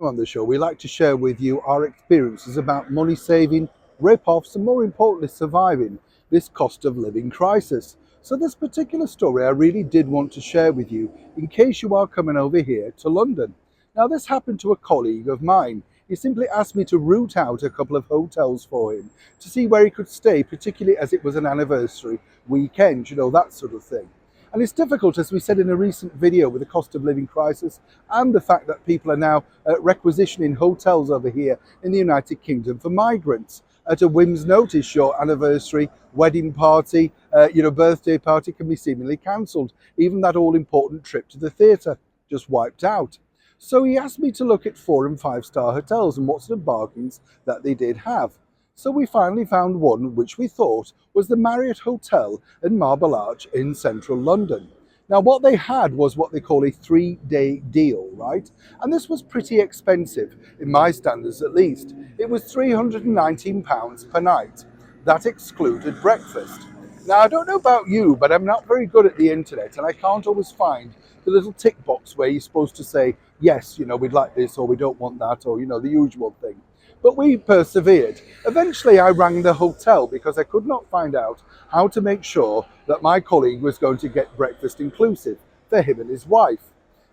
On the show, we like to share with you our experiences about money saving, rip-offs, and more importantly, surviving this cost of living crisis. So this particular story I really did want to share with you in case you are coming over here to London. Now, this happened to a colleague of mine. He simply asked me to route out a couple of hotels for him to see where he could stay, particularly as it was an anniversary weekend, that sort of thing. And it's difficult, as we said in a recent video, with the cost of living crisis and the fact that people are now requisitioning hotels over here in the United Kingdom for migrants. At a whim's notice, your anniversary, wedding party, birthday party can be seemingly cancelled. Even that all-important trip to the theatre just wiped out. So he asked me to look at 4 and 5-star hotels and what sort of bargains that they did have. So we finally found one which we thought was the Marriott Hotel in Marble Arch in central London. Now what they had was what they call a 3-day deal, right? And this was pretty expensive, in my standards at least. It was £319 per night. That excluded breakfast. Now I don't know about you, but I'm not very good at the internet and I can't always find the little tick box where you're supposed to say, yes, we'd like this or we don't want that or, the usual thing. But we persevered. Eventually I rang the hotel because I could not find out how to make sure that my colleague was going to get breakfast inclusive for him and his wife.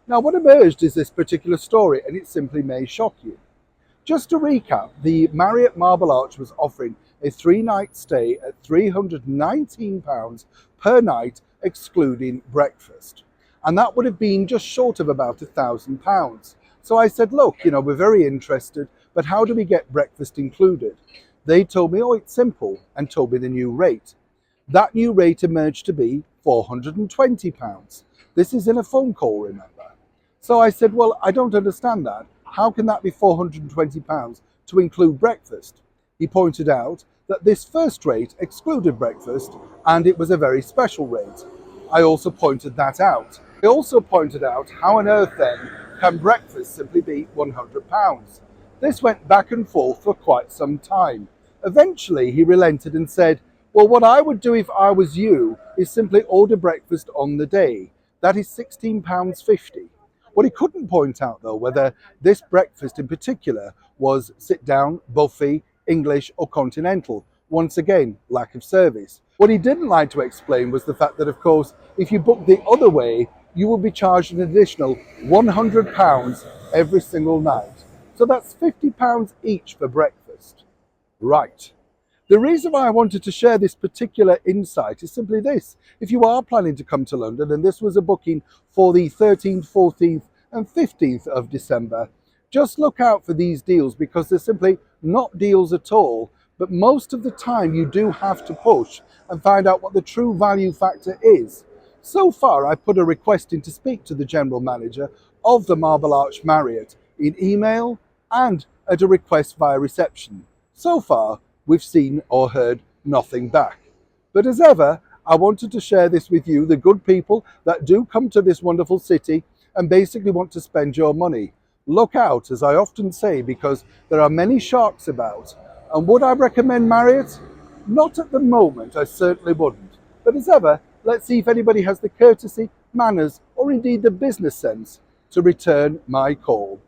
Now what emerged is this particular story, and it simply may shock you. Just to recap, the Marriott Marble Arch was offering a 3-night stay at £319 per night excluding breakfast. And that would have been just short of about £1,000. So I said, look, we're very interested, but how do we get breakfast included? They told me, it's simple, and told me the new rate. That new rate emerged to be £420. This is in a phone call, remember? So I said, well, I don't understand that. How can that be £420 to include breakfast? He pointed out that this first rate excluded breakfast, and it was a very special rate. I also pointed that out. I also pointed out how on earth then can breakfast simply be £100? This went back and forth for quite some time. Eventually he relented and said, well, what I would do if I was you is simply order breakfast on the day. That is £16.50. What he couldn't point out though, whether this breakfast in particular was sit down, buffet, English or continental. Once again, lack of service. What he didn't like to explain was the fact that, of course, if you book the other way, you will be charged an additional £100 every single night. So that's £50 each for breakfast. Right. The reason why I wanted to share this particular insight is simply this. If you are planning to come to London, and this was a booking for the 13th, 14th and 15th of December, just look out for these deals because they're simply not deals at all. But most of the time you do have to push and find out what the true value factor is. So far, I put a request in to speak to the general manager of the Marble Arch Marriott in email and at a request via reception. So far, we've seen or heard nothing back. But as ever, I wanted to share this with you, the good people that do come to this wonderful city and basically want to spend your money. Look out, as I often say, because there are many sharks about. And would I recommend Marriott? Not at the moment, I certainly wouldn't. But as ever, let's see if anybody has the courtesy, manners, or indeed the business sense to return my call.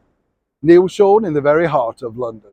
Neil Sean in the very heart of London.